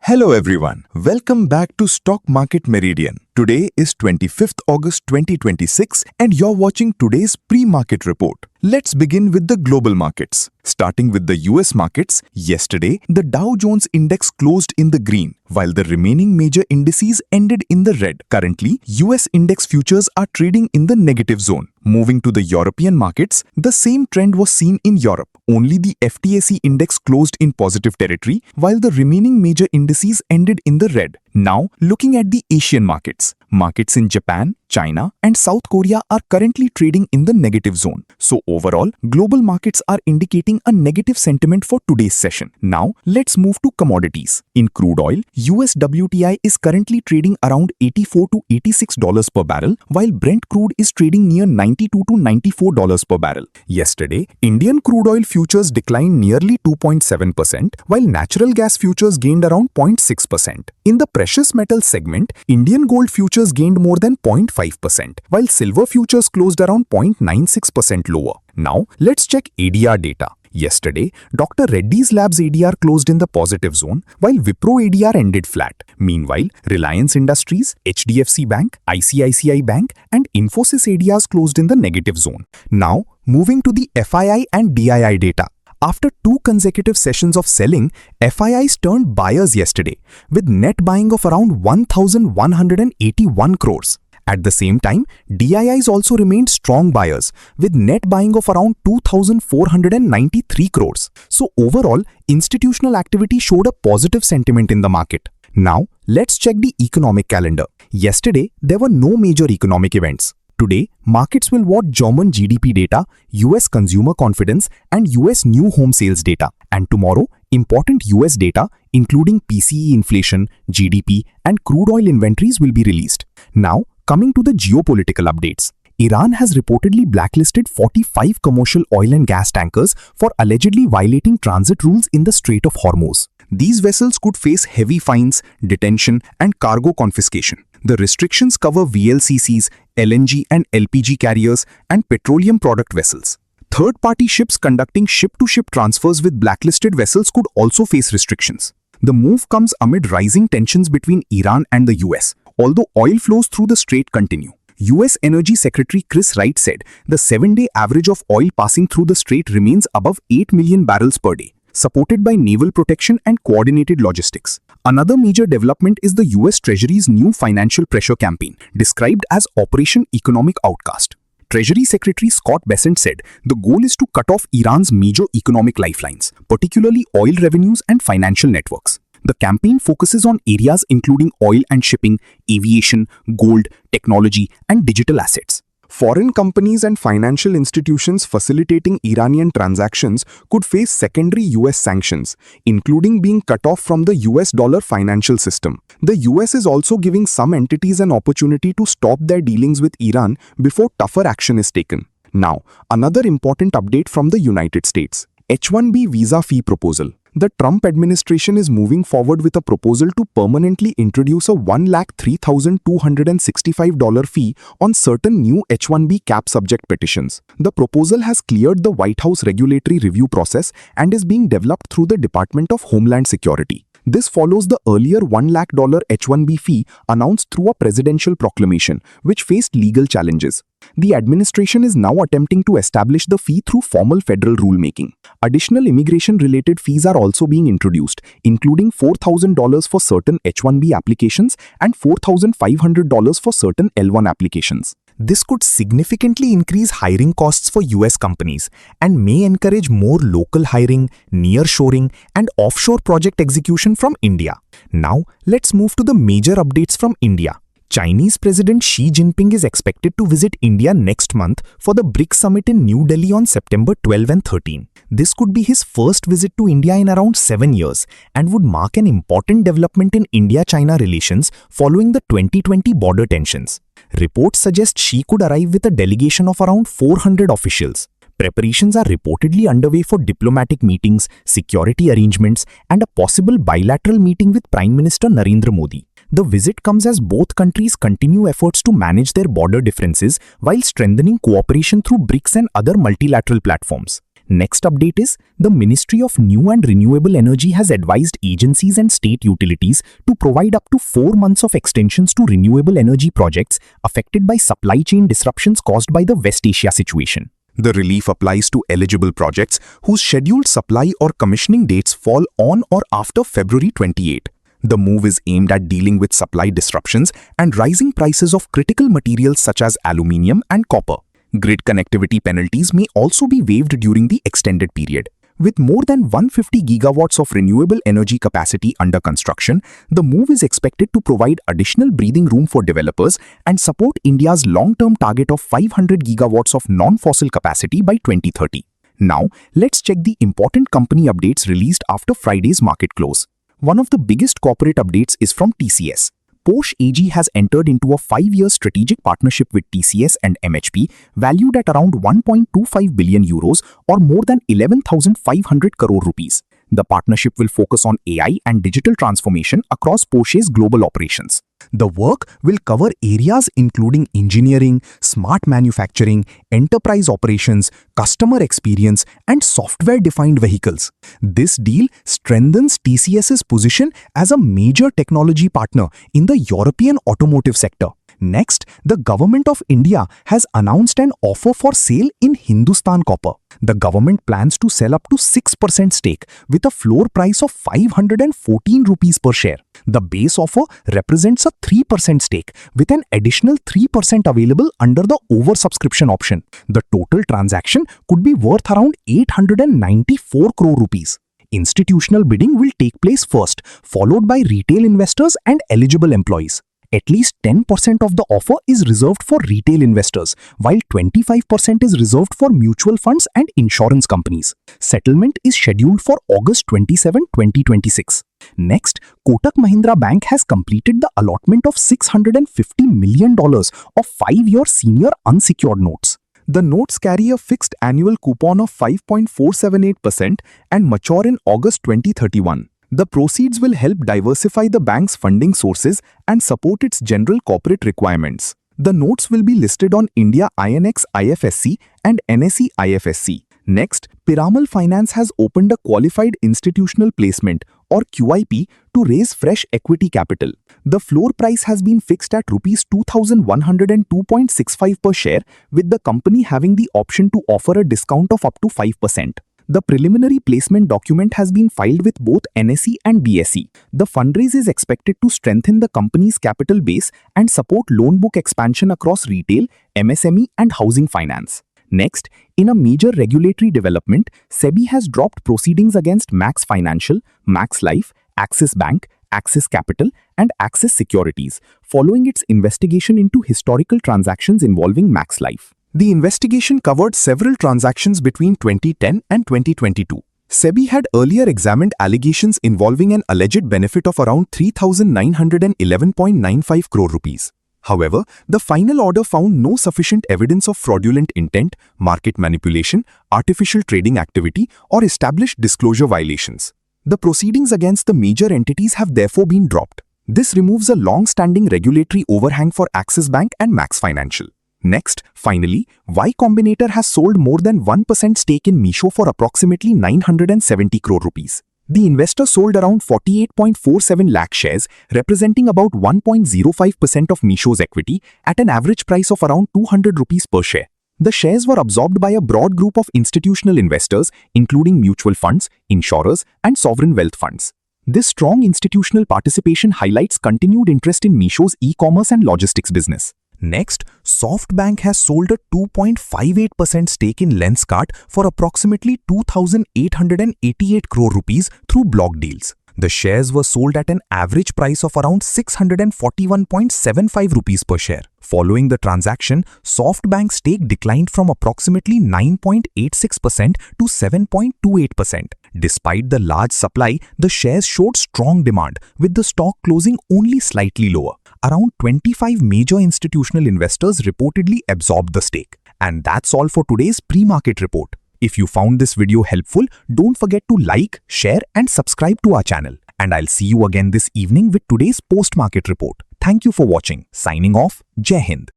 Hello everyone, welcome back to Stock Market Meridian. Today is 25th August 2026 and you're watching today's pre-market report. Let's begin with the global markets. Starting with the US markets, yesterday the Dow Jones Index closed in the green, while the remaining major indices ended in the red. Currently, US index futures are trading in the negative zone. Moving to the European markets, the same trend was seen in Europe. Only the FTSE index closed in positive territory, while the remaining major indices ended in the red. Now, looking at the Asian markets. Markets in Japan, China, and South Korea are currently trading in the negative zone. So overall, global markets are indicating a negative sentiment for today's session. Now, let's move to commodities. In crude oil, US WTI is currently trading around $84 to $86 per barrel, while Brent crude is trading near $92 to $94 per barrel. Yesterday, Indian crude oil futures declined nearly 2.7%, while natural gas futures gained around 0.6%. In the precious metals segment, Indian gold futures gained more than 0.5%, while silver futures closed around 0.96% lower. Now, let's check ADR data. Yesterday, Dr. Reddy's Labs ADR closed in the positive zone, while Wipro ADR ended flat. Meanwhile, Reliance Industries, HDFC Bank, ICICI Bank, and Infosys ADRs closed in the negative zone. Now, moving to the FII and DII data. After two consecutive sessions of selling, FIIs turned buyers yesterday, with net buying of around 1,181 crores. At the same time, DIIs also remained strong buyers, with net buying of around 2,493 crores. So overall, institutional activity showed a positive sentiment in the market. Now, let's check the economic calendar. Yesterday, there were no major economic events. Today, markets will watch German GDP data, US consumer confidence, and US new home sales data. And tomorrow, important US data, including PCE inflation, GDP, and crude oil inventories will be released. Now, coming to the geopolitical updates. Iran has reportedly blacklisted 45 commercial oil and gas tankers for allegedly violating transit rules in the Strait of Hormuz. These vessels could face heavy fines, detention, and cargo confiscation. The restrictions cover VLCCs, LNG and LPG carriers, and petroleum product vessels. Third-party ships conducting ship-to-ship transfers with blacklisted vessels could also face restrictions. The move comes amid rising tensions between Iran and the US, although oil flows through the strait continue. US Energy Secretary Chris Wright said the 7-day average of oil passing through the strait remains above 8 million barrels per day, supported by naval protection and coordinated logistics. Another major development is the US Treasury's new financial pressure campaign, described as Operation Economic Outcast. Treasury Secretary Scott Bessent said the goal is to cut off Iran's major economic lifelines, particularly oil revenues and financial networks. The campaign focuses on areas including oil and shipping, aviation, gold, technology, and digital assets. Foreign companies and financial institutions facilitating Iranian transactions could face secondary US sanctions, including being cut off from the US dollar financial system. The US is also giving some entities an opportunity to stop their dealings with Iran before tougher action is taken. Now, another important update from the United States. H-1B visa fee proposal. The Trump administration is moving forward with a proposal to permanently introduce a $103,265 fee on certain new H-1B cap subject petitions. The proposal has cleared the White House regulatory review process and is being developed through the Department of Homeland Security. This follows the earlier $1 lakh H-1B fee announced through a presidential proclamation, which faced legal challenges. The administration is now attempting to establish the fee through formal federal rulemaking. Additional immigration-related fees are also being introduced, including $4,000 for certain H-1B applications and $4,500 for certain L-1 applications. This could significantly increase hiring costs for US companies and may encourage more local hiring, nearshoring, and offshore project execution from India. Now, let's move to the major updates from India. Chinese President Xi Jinping is expected to visit India next month for the BRICS Summit in New Delhi on September 12 and 13. This could be his first visit to India in around 7 years and would mark an important development in India-China relations following the 2020 border tensions. Reports suggest Xi could arrive with a delegation of around 400 officials. Preparations are reportedly underway for diplomatic meetings, security arrangements, and a possible bilateral meeting with Prime Minister Narendra Modi. The visit comes as both countries continue efforts to manage their border differences while strengthening cooperation through BRICS and other multilateral platforms. Next update is the Ministry of New and Renewable Energy has advised agencies and state utilities to provide up to 4 months of extensions to renewable energy projects affected by supply chain disruptions caused by the West Asia situation. The relief applies to eligible projects whose scheduled supply or commissioning dates fall on or after February 28. The move is aimed at dealing with supply disruptions and rising prices of critical materials such as aluminium and copper. Grid connectivity penalties may also be waived during the extended period. With more than 150 gigawatts of renewable energy capacity under construction, the move is expected to provide additional breathing room for developers and support India's long-term target of 500 gigawatts of non-fossil capacity by 2030. Now, let's check the important company updates released after Friday's market close. One of the biggest corporate updates is from TCS. Porsche AG has entered into a 5-year strategic partnership with TCS and MHP, valued at around 1.25 billion euros or more than 11,500 crore rupees. The partnership will focus on AI and digital transformation across Porsche's global operations. The work will cover areas including engineering, smart manufacturing, enterprise operations, customer experience, and software-defined vehicles. This deal strengthens TCS's position as a major technology partner in the European automotive sector. Next, the Government of India has announced an offer for sale in Hindustan Copper. The government plans to sell up to 6% stake with a floor price of 514 rupees per share. The base offer represents a 3% stake with an additional 3% available under the oversubscription option. The total transaction could be worth around 894 crore rupees. Institutional bidding will take place first, followed by retail investors and eligible employees. At least 10% of the offer is reserved for retail investors, while 25% is reserved for mutual funds and insurance companies. Settlement is scheduled for August 27, 2026. Next, Kotak Mahindra Bank has completed the allotment of $650 million of 5-year senior unsecured notes. The notes carry a fixed annual coupon of 5.478% and mature in August 2031. The proceeds will help diversify the bank's funding sources and support its general corporate requirements. The notes will be listed on India INX IFSC and NSE IFSC. Next, Piramal Finance has opened a qualified institutional placement or QIP to raise fresh equity capital. The floor price has been fixed at Rs 2,102.65 per share, with the company having the option to offer a discount of up to 5%. The preliminary placement document has been filed with both NSE and BSE. The fundraise is expected to strengthen the company's capital base and support loan book expansion across retail, MSME, and housing finance. Next, in a major regulatory development, SEBI has dropped proceedings against Max Financial, Max Life, Axis Bank, Axis Capital, and Axis Securities, following its investigation into historical transactions involving Max Life. The investigation covered several transactions between 2010 and 2022. SEBI had earlier examined allegations involving an alleged benefit of around 3,911.95 crore rupees. However, the final order found no sufficient evidence of fraudulent intent, market manipulation, artificial trading activity, or established disclosure violations. The proceedings against the major entities have therefore been dropped. This removes a long-standing regulatory overhang for Axis Bank and Max Financial. Next, finally, Y Combinator has sold more than 1% stake in Meesho for approximately 970 crore rupees. The investor sold around 48.47 lakh shares, representing about 1.05% of Meesho's equity, at an average price of around 200 rupees per share. The shares were absorbed by a broad group of institutional investors, including mutual funds, insurers, and sovereign wealth funds. This strong institutional participation highlights continued interest in Meesho's e-commerce and logistics business. Next, SoftBank has sold a 2.58% stake in Lenskart for approximately 2,888 crore rupees through block deals. The shares were sold at an average price of around 641.75 rupees per share. Following the transaction, SoftBank's stake declined from approximately 9.86% to 7.28%. Despite the large supply, the shares showed strong demand, with the stock closing only slightly lower. Around 25 major institutional investors reportedly absorbed the stake. And that's all for today's pre-market report. If you found this video helpful, don't forget to like, share, and subscribe to our channel. And I'll see you again this evening with today's post-market report. Thank you for watching. Signing off, Jai Hind.